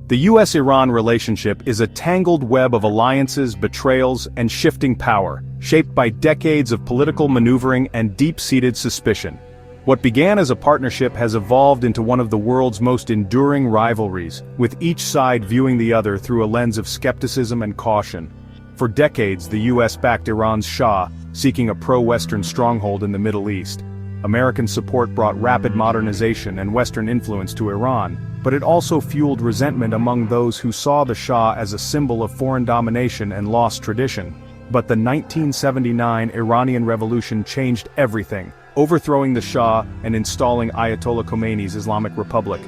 The US-Iran relationship is a tangled web of alliances, betrayals, and shifting power, shaped by decades of political maneuvering and deep-seated suspicion. What began as a partnership has evolved into one of the world's most enduring rivalries, with each side viewing the other through a lens of skepticism and caution. For decades, the US backed Iran's Shah, seeking a pro-Western stronghold in the Middle East. American support brought rapid modernization and Western influence to Iran, but it also fueled resentment among those who saw the Shah as a symbol of foreign domination and lost tradition. But the 1979 Iranian Revolution changed everything, overthrowing the Shah and installing Ayatollah Khomeini's Islamic Republic.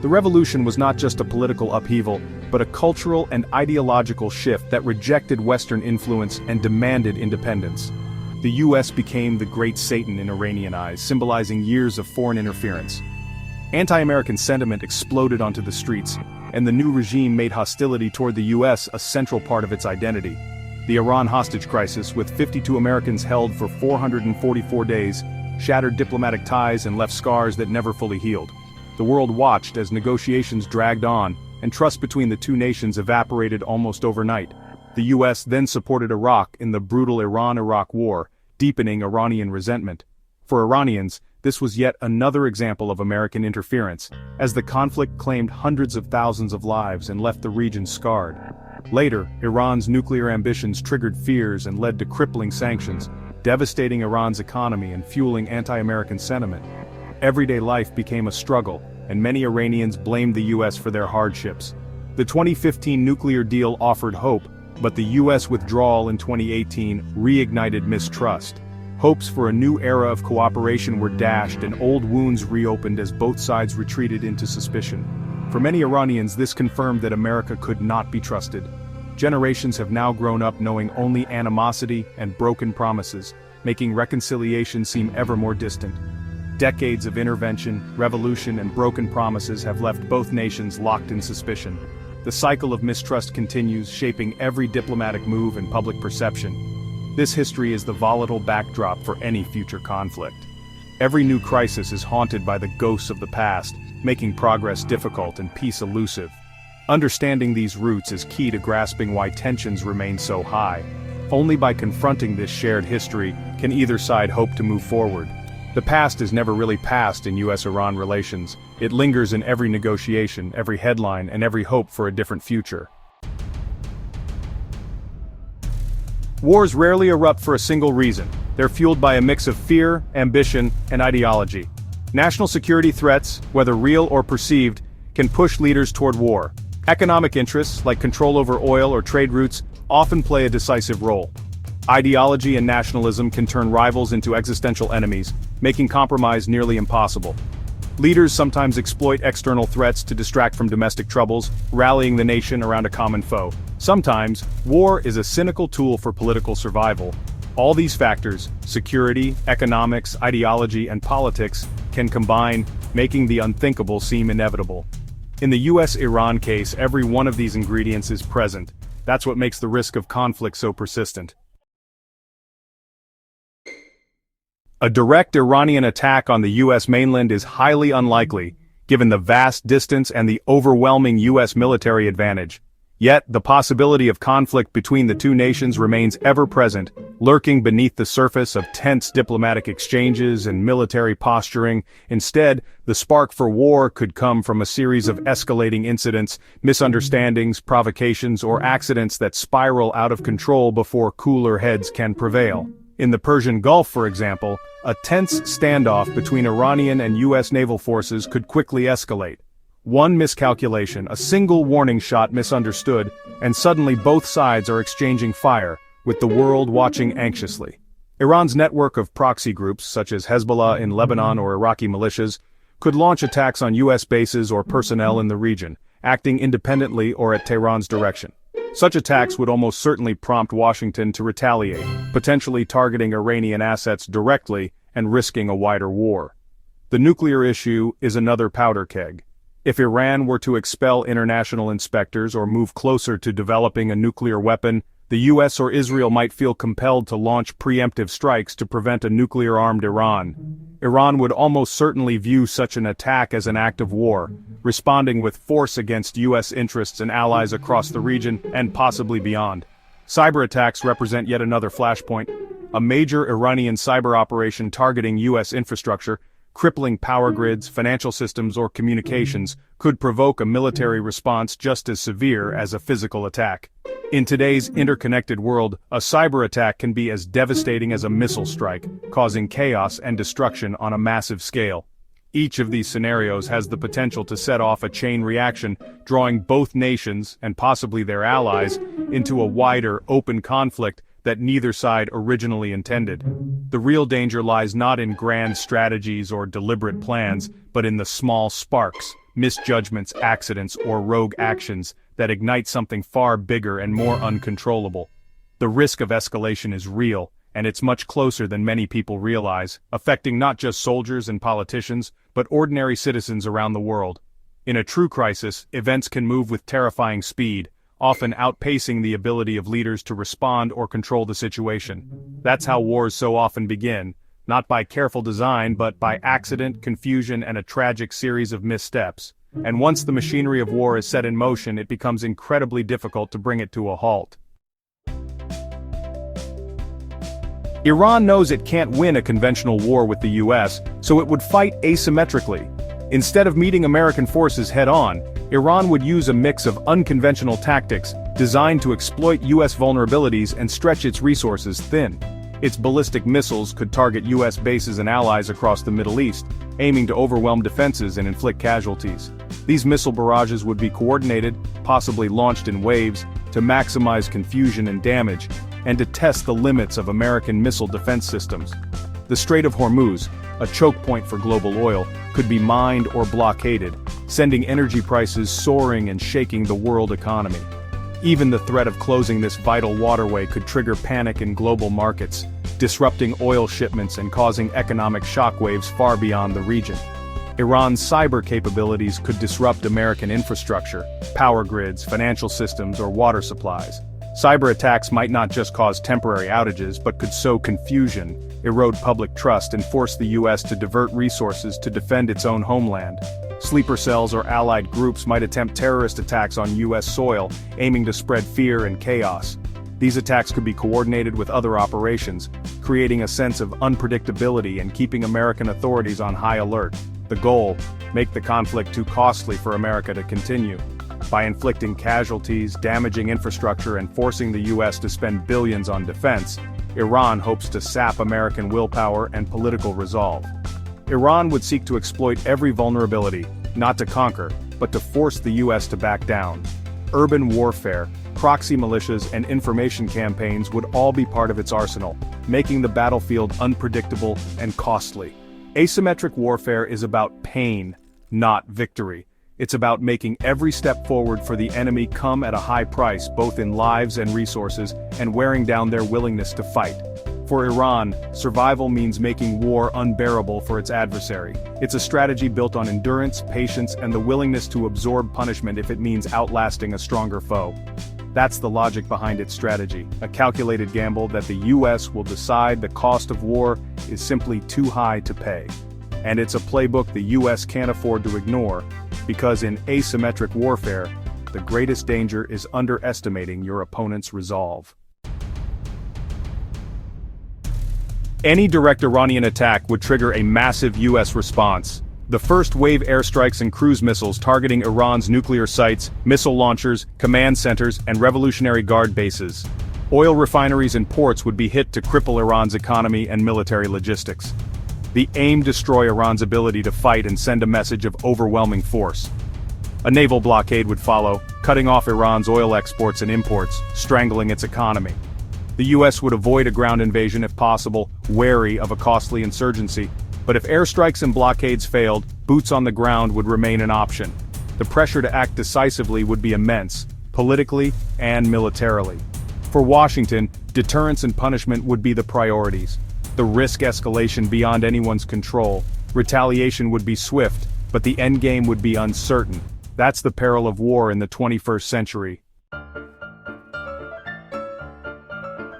The revolution was not just a political upheaval, but a cultural and ideological shift that rejected Western influence and demanded independence. The US became the great Satan in Iranian eyes, symbolizing years of foreign interference. Anti-American sentiment exploded onto the streets, and the new regime made hostility toward the US a central part of its identity. The Iran hostage crisis, with 52 Americans held for 444 days, shattered diplomatic ties and left scars that never fully healed. The world watched as negotiations dragged on, and trust between the two nations evaporated almost overnight. The US then supported Iraq in the brutal Iran-Iraq War, deepening Iranian resentment. For Iranians, this was yet another example of American interference, as the conflict claimed hundreds of thousands of lives and left the region scarred. Later, Iran's nuclear ambitions triggered fears and led to crippling sanctions, devastating Iran's economy and fueling anti-American sentiment. Everyday life became a struggle, and many Iranians blamed the US for their hardships. The 2015 nuclear deal offered hope, but the US withdrawal in 2018 reignited mistrust. Hopes for a new era of cooperation were dashed and old wounds reopened as both sides retreated into suspicion. For many Iranians, this confirmed that America could not be trusted. Generations have now grown up knowing only animosity and broken promises, making reconciliation seem ever more distant. Decades of intervention, revolution, and broken promises have left both nations locked in suspicion. The cycle of mistrust continues, shaping every diplomatic move and public perception. This history is the volatile backdrop for any future conflict. Every new crisis is haunted by the ghosts of the past, making progress difficult and peace elusive. Understanding these roots is key to grasping why tensions remain so high. Only by confronting this shared history can either side hope to move forward. The past is never really past in US-Iran relations. It lingers in every negotiation, every headline, and every hope for a different future. Wars rarely erupt for a single reason. They're fueled by a mix of fear, ambition, and ideology. National security threats, whether real or perceived, can push leaders toward war. Economic interests, like control over oil or trade routes, often play a decisive role. Ideology and nationalism can turn rivals into existential enemies, making compromise nearly impossible. Leaders sometimes exploit external threats to distract from domestic troubles, rallying the nation around a common foe. Sometimes, war is a cynical tool for political survival. All these factors, security, economics, ideology, and politics, can combine, making the unthinkable seem inevitable. In the US-Iran case, every one of these ingredients is present. That's what makes the risk of conflict so persistent. A direct Iranian attack on the US mainland is highly unlikely, given the vast distance and the overwhelming US military advantage. Yet, the possibility of conflict between the two nations remains ever present, lurking beneath the surface of tense diplomatic exchanges and military posturing. Instead, the spark for war could come from a series of escalating incidents, misunderstandings, provocations, or accidents that spiral out of control before cooler heads can prevail. In the Persian Gulf, for example, a tense standoff between Iranian and US naval forces could quickly escalate. One miscalculation, a single warning shot misunderstood, and suddenly both sides are exchanging fire, with the world watching anxiously. Iran's network of proxy groups, such as Hezbollah in Lebanon or Iraqi militias, could launch attacks on US bases or personnel in the region, acting independently or at Tehran's direction. Such attacks would almost certainly prompt Washington to retaliate, potentially targeting Iranian assets directly and risking a wider war. The nuclear issue is another powder keg. If Iran were to expel international inspectors or move closer to developing a nuclear weapon, the US or Israel might feel compelled to launch preemptive strikes to prevent a nuclear-armed Iran. Iran would almost certainly view such an attack as an act of war, responding with force against U.S. interests and allies across the region and possibly beyond. Cyber attacks represent yet another flashpoint. A major Iranian cyber operation targeting U.S. infrastructure, crippling power grids, financial systems, or communications, could provoke a military response just as severe as a physical attack. In today's interconnected world, a cyber attack can be as devastating as a missile strike, causing chaos and destruction on a massive scale. Each of these scenarios has the potential to set off a chain reaction, drawing both nations, and possibly their allies, into a wider, open conflict that neither side originally intended. The real danger lies not in grand strategies or deliberate plans, but in the small sparks, misjudgments, accidents, or rogue actions that ignite something far bigger and more uncontrollable. The risk of escalation is real, and it's much closer than many people realize, affecting not just soldiers and politicians, but ordinary citizens around the world. In a true crisis, events can move with terrifying speed, often outpacing the ability of leaders to respond or control the situation. That's how wars so often begin, not by careful design but by accident, confusion, and a tragic series of missteps. And once the machinery of war is set in motion, it becomes incredibly difficult to bring it to a halt. Iran knows it can't win a conventional war with the US, so it would fight asymmetrically. Instead of meeting American forces head-on, Iran would use a mix of unconventional tactics designed to exploit US vulnerabilities and stretch its resources thin. Its ballistic missiles could target US bases and allies across the Middle East, aiming to overwhelm defenses and inflict casualties. These missile barrages would be coordinated, possibly launched in waves, to maximize confusion and damage, and to test the limits of American missile defense systems. The Strait of Hormuz, a choke point for global oil, could be mined or blockaded, sending energy prices soaring and shaking the world economy. Even the threat of closing this vital waterway could trigger panic in global markets, disrupting oil shipments and causing economic shockwaves far beyond the region. Iran's cyber capabilities could disrupt American infrastructure, power grids, financial systems, or water supplies. Cyber attacks might not just cause temporary outages but could sow confusion, erode public trust, and force the US to divert resources to defend its own homeland. Sleeper cells or allied groups might attempt terrorist attacks on US soil, aiming to spread fear and chaos. These attacks could be coordinated with other operations, creating a sense of unpredictability and keeping American authorities on high alert. The goal: make the conflict too costly for America to continue. By inflicting casualties, damaging infrastructure, and forcing the US to spend billions on defense, Iran hopes to sap American willpower and political resolve. Iran would seek to exploit every vulnerability, not to conquer, but to force the US to back down. Urban warfare, proxy militias, and information campaigns would all be part of its arsenal, making the battlefield unpredictable and costly. Asymmetric warfare is about pain, not victory. It's about making every step forward for the enemy come at a high price, both in lives and resources, and wearing down their willingness to fight. For Iran, survival means making war unbearable for its adversary. It's a strategy built on endurance, patience, and the willingness to absorb punishment if it means outlasting a stronger foe. That's the logic behind its strategy, a calculated gamble that the US will decide the cost of war is simply too high to pay. And it's a playbook the US can't afford to ignore, because in asymmetric warfare, the greatest danger is underestimating your opponent's resolve. Any direct Iranian attack would trigger a massive US response. The first wave airstrikes and cruise missiles targeting Iran's nuclear sites, missile launchers, command centers, and Revolutionary Guard bases. Oil refineries and ports would be hit to cripple Iran's economy and military logistics. The aim: destroy Iran's ability to fight and send a message of overwhelming force. A naval blockade would follow, cutting off Iran's oil exports and imports, strangling its economy. The US would avoid a ground invasion if possible, wary of a costly insurgency. But if airstrikes and blockades failed, boots on the ground would remain an option. The pressure to act decisively would be immense, politically and militarily. For Washington, deterrence and punishment would be the priorities. The risk escalation beyond anyone's control. Retaliation would be swift, but the endgame would be uncertain. That's the peril of war in the 21st century.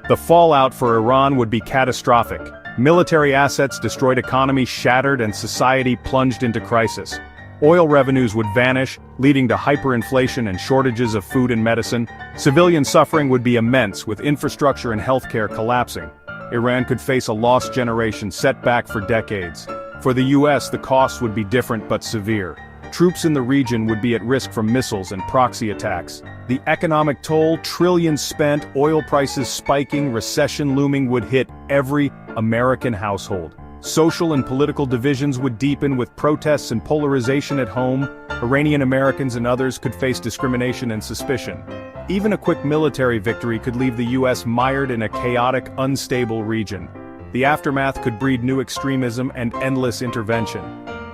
The fallout for Iran would be catastrophic. Military assets destroyed, economy shattered, and society plunged into crisis. Oil revenues would vanish, leading to hyperinflation and shortages of food and medicine. Civilian suffering would be immense, with infrastructure and healthcare collapsing. Iran could face a lost generation set back for decades. For the US, the costs would be different but severe. Troops in the region would be at risk from missiles and proxy attacks. The economic toll, trillions spent, oil prices spiking, recession looming would hit every American household. Social and political divisions would deepen with protests and polarization at home. Iranian Americans and others could face discrimination and suspicion. Even a quick military victory could leave the US mired in a chaotic, unstable region. The aftermath could breed new extremism and endless intervention.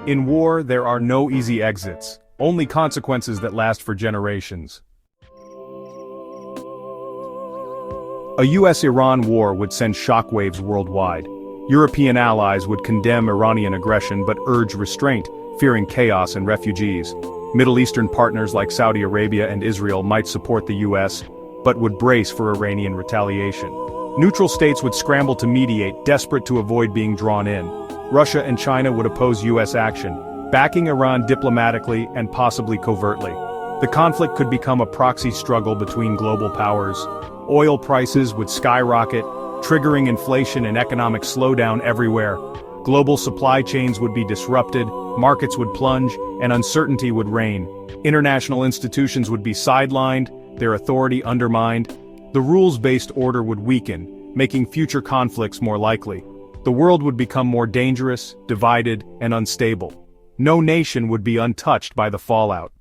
In war, there are no easy exits, only consequences that last for generations. A US-Iran war would send shockwaves worldwide. European allies would condemn Iranian aggression but urge restraint, fearing chaos and refugees. Middle Eastern partners like Saudi Arabia and Israel might support the US, but would brace for Iranian retaliation. Neutral states would scramble to mediate, desperate to avoid being drawn in. Russia and China would oppose US action, backing Iran diplomatically and possibly covertly. The conflict could become a proxy struggle between global powers. Oil prices would skyrocket, triggering inflation and economic slowdown everywhere. Global supply chains would be disrupted, markets would plunge, and uncertainty would reign. International institutions would be sidelined, their authority undermined. The rules-based order would weaken, making future conflicts more likely. The world would become more dangerous, divided, and unstable. No nation would be untouched by the fallout.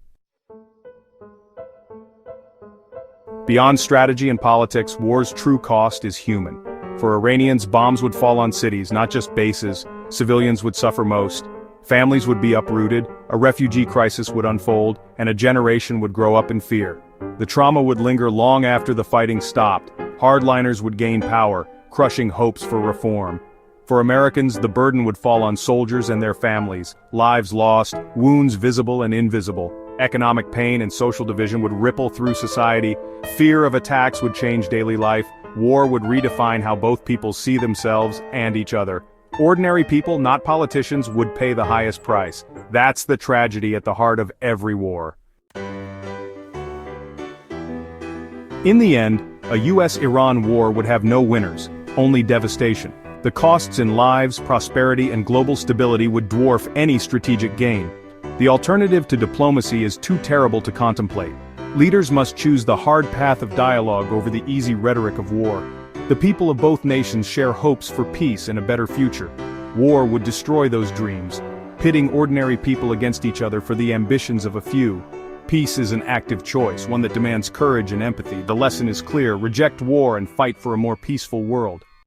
Beyond strategy and politics, war's true cost is human. For Iranians, bombs would fall on cities, not just bases. Civilians would suffer most. Families would be uprooted, a refugee crisis would unfold, and a generation would grow up in fear. The trauma would linger long after the fighting stopped. Hardliners would gain power, crushing hopes for reform. For Americans, the burden would fall on soldiers and their families, lives lost, wounds visible and invisible. Economic pain and social division would ripple through society. Fear of attacks would change daily life. War would redefine how both peoples see themselves and each other. Ordinary people, not politicians, would pay the highest price. That's the tragedy at the heart of every war. In the end, a US-Iran war would have no winners, only devastation. The costs in lives, prosperity, and global stability would dwarf any strategic gain. The alternative to diplomacy is too terrible to contemplate. Leaders must choose the hard path of dialogue over the easy rhetoric of war. The people of both nations share hopes for peace and a better future. War would destroy those dreams, pitting ordinary people against each other for the ambitions of a few. Peace is an active choice, one that demands courage and empathy. The lesson is clear: reject war and fight for a more peaceful world.